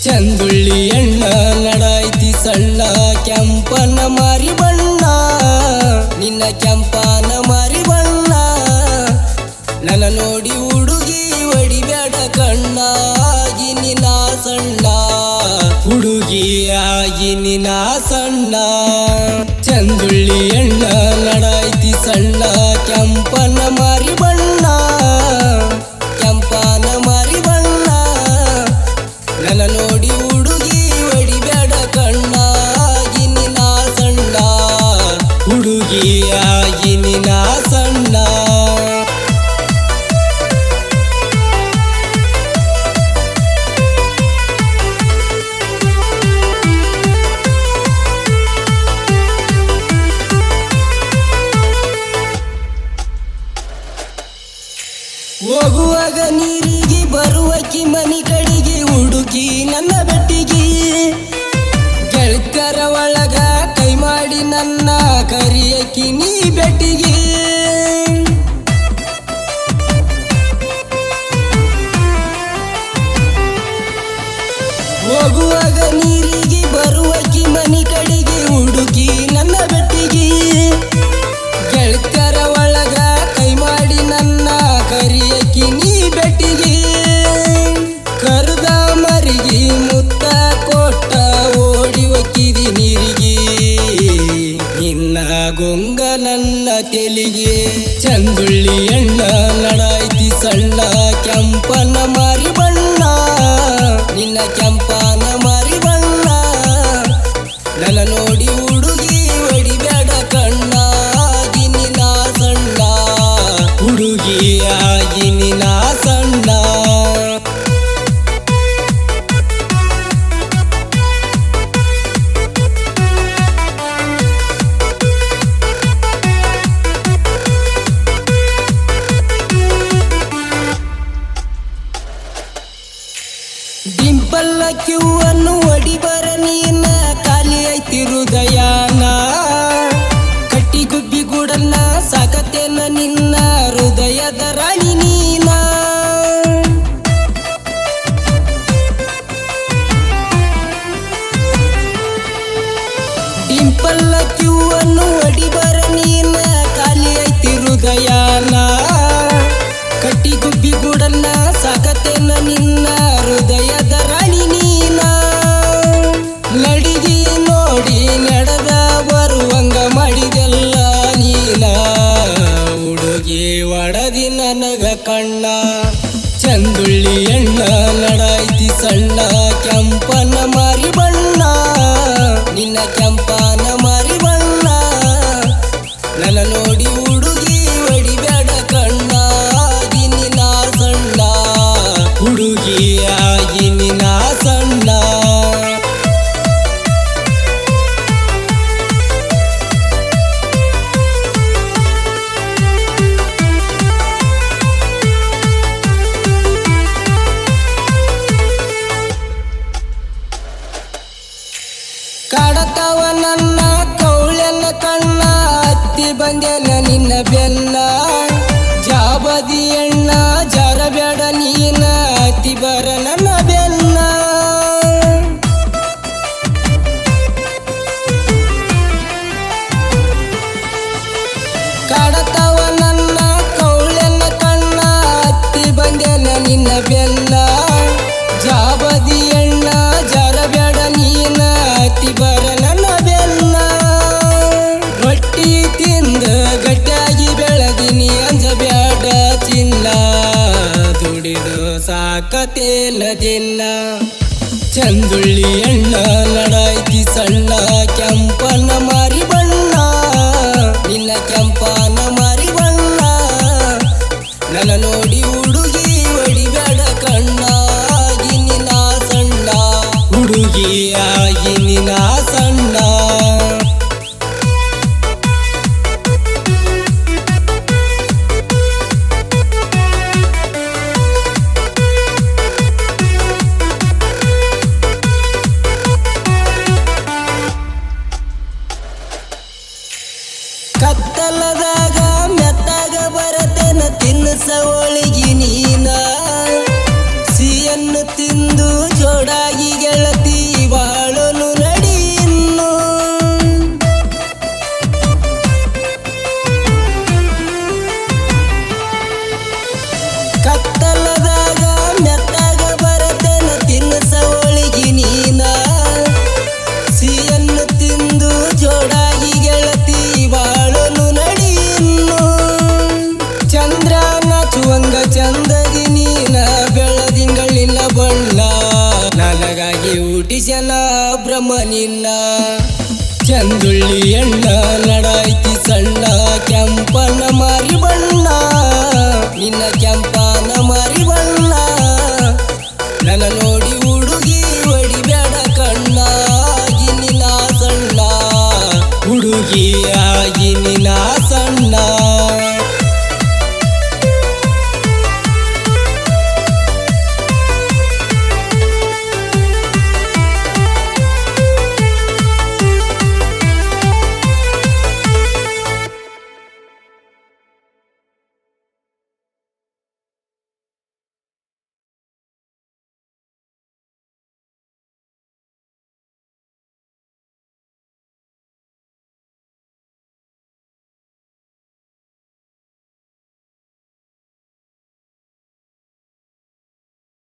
ಚಂದುಳ್ಳಿ ಎಣ್ಣ ನಡಾಯ್ತಿ ಸಣ್ಣ ಕೆಂಪನ ಮಾರಿ ಬಣ್ಣ ನಿನ್ನ ಕೆಂಪನ ಮಾರಿ ಬಣ್ಣ ನನ್ನ ನೋಡಿ ಹುಡುಗಿ ಒಡಿಬೇಡ ಕಣ್ಣ ಆಗಿ ನಿನ್ನ ಸಣ್ಣ ಹುಡುಗಿಯಾಗಿ ನಿನ್ನ ಸಣ್ಣ ಚಂದುಳ್ಳಿ ಎಣ್ಣ ನಡಾಯ್ತಿ ಸಣ್ಣ ಕೆಂಪನ ಮಾರಿ ಬಣ್ಣ ಕೆಂಪನ ಮಾರಿ ಬಣ್ಣ ನನ್ನ ನೋಡಿ ಹುಡುಗಿ ಒಡಿಬೇಡ ಕಣ್ಣ ಆಗಿ ನಿನ್ನ ಸಣ್ಣ ಹುಡುಗಿಯಾಗಿ ನಿನ್ನ ಸಣ್ಣ ಹೋಗುವಾಗ ನೀರಿಗೆ ಬರುವಕಿ ಮನಿ ಕಡೆಗೆ ಹುಡುಗಿ ನನ್ನ ಬೆಟ್ಟಿಗೆ ಗೆಳತರ ಒಳಗ ಕೈ ಮಾಡಿ ನನ್ನ ಕರಿಯಕಿ ನೀ ಬೆಟ್ಟಿಗೆ ಹೋಗುವಾಗ ನೀರಿಗೆ ಬರುವಕಿ ಮನಿ ಕಡೆಗೆ ಹುಡುಗಿ ನನ್ನ ಬೆಟ್ಟಿಗೆ ಗೆಳತರ ಒಳಗ ಕೈ ಮಾಡಿ ನನ್ನ ಕರಿಯಕಿ ನೀ ಬೆಟ್ಟಿಗೆ ಕರ್ದ ಮರಿಗೆ ಮುತ್ತ ಕೊಟ್ಟ ಓಡಿ ಒಕ್ಕಿದಿ ನೀರಿಗೆ ನಿನ್ನ ಗೊಂಗ ನನ್ನ ತೆಲಿಗೆ ಚಂದುಳ್ಳಿ ಎಣ್ಣ ನಡಾಯ್ತಿ ಸಣ್ಣ ಕೆಂಪನ ಮಾರಿ ಬಣ್ಣ ನಿನ್ನ ಕೆಂಪನ ಮಾರಿ ಬಣ್ಣ ನನ್ನ ನೋಡಿ ಹುಡುಗಿ ಒಡಿಬೇಡ ಕಣ್ಣ ಆಗಿ ನಿನ್ನ ಸಣ್ಣ ಹುಡುಗಿಯಾಗಿ ನಿನ್ನ ಸಣ್ಣ ಡಿಂಪಲ್ಲ ಕ್ಯೂವನ್ನು ಒಡಿಬರ ನೀನ ಖಾಲಿ ಐತಿ ಹೃದಯನ ಕಟ್ಟಿ ಗುಬ್ಬಿ ಗೂಡನ್ನ ಸಾಕತ್ತೇನ ನಿನ್ನ ಹೃದಯದ ರಾಣಿ ನೀನ ಡಿಂಪಲ್ಲ ಕ್ಯೂವನ್ನು ಒಡಿಬರ ನೀನ ಖಾಲಿ ಐತಿ ಹೃದಯನ ಕಟ್ಟಿ ಗುಬ್ಬಿ ಗೂಡನ್ನ ಸಾಕತ್ತೇನ ನಿನ್ನ ಹೃದಯದ ರಾಣಿ ನೀನ ನಡಿಗೆ ನೋಡಿ ನಡೆದ ಬರುವಂಗ ಮಾಡಿದೆಲ್ಲ ನೀನ ಹುಡುಗಿ ಒಡದಿ ನನಗ ಕಣ್ಣ ಚಂದುಳ್ಳಿ ಎಣ್ಣ ನಡಾಯ್ತಿ ಸಣ್ಣ ಕೆಂಪನ ಮಾರಿ ಬಣ್ಣ ನಿನ್ನ ಕೆಂಪನ ಮಾರಿ ಬಣ್ಣ ನನ್ನ ನೋಡಿ ಹುಡುಗಿ ಒಡಿಬೇಡ ಕಣ್ಣ ಆಗಿ ನಿನ್ನ ಸಣ್ಣ ಹುಡುಗಿಯಾಗಿ ನಿನ್ನ ಸಣ್ಣ ಕಾಡತಾವ ನನ್ನ ಕೌಳೆನ ಕಣ್ಣ ಹತ್ತಿ ಬಂದೆನ ನಿನ್ನ ಬೆನ್ನ ಜಾಬದಿ ಎಣ್ಣ ಜರಬೇಡ ನೀನ ಹತ್ತಿ ಬರ ನನ್ನ ಬೆನ್ನ ಕಾಡತಾವ ನನ್ನ ಕೌಳೆನ ಕಣ್ಣ ಹತ್ತಿ ಬಂದೆನ ನಿನ್ನ ಬೆನ್ನ ಜಾಬದಿ ಎಣ್ಣ ಜರಬೇಡ ನೀನ ಹತ್ತಿ ಬರ ನನ್ನ ಬೆನ್ನ ರೊಟ್ಟಿ ತಿಂದ ಗಟ್ಟಿಯಾಗಿ ಬೆಳಗಿನಿ ಅಂಜಬೇಡ ಚಿನ್ನ ದುಡಿದು ಸಾಕತೇನ ದಿನ ಚಂದುಳ್ಳಿ ಎಣ್ಣ ನಡಾಯ್ತಿ ಸಣ್ಣ ಕೆಂಪನ ಮಾರಿ ಬಣ್ಣ ನಿನ್ನ ಕೆಂಪನ ಮಾರಿ ಬಣ್ಣ ನನ್ನ ನೋಡಿ ಹುಡುಗಿ ಒಡಿಬೇಡ ಕಣ್ಣ ಆಗಿ ನಿನ್ನ ಸಣ್ಣ ಹುಡುಗಿಯಾಗಿ ನಿನ್ನ ಸಣ್ಣ ಕತ್ತಲದಾಗ ಮೆತ್ತಾಗ ಬರತನ ತಿನ್ನಸ ಹೋಳಿಗೆ ನೀನ ಸಿಯನ್ನು ತಿಂದು ಜೋಡಾಗಿ ಗೆಳ ಹುಟ್ಟಿಸ್ಯಾನ ಬ್ರಹ್ಮ ನಿನ್ನ ಚಂದುಳ್ಳಿ ಎಣ್ಣ ನಡಾಯ್ತಿ ಸಣ್ಣ ಕೆಂಪನ ಮಾರಿ ಬಣ್ಣ ನಿನ್ನ ಕೆಂಪನ ಮಾರಿ ಬಣ್ಣ ನನ್ನ ನೋಡಿ ಹುಡುಗಿ ಹೊಡಿಬೇಡ ಕಣ್ಣ ಆಗಿ ನಿನ್ನ ಸಣ್ಣ ಹುಡುಗಿ ಆಗಿ ನಿನ್ನ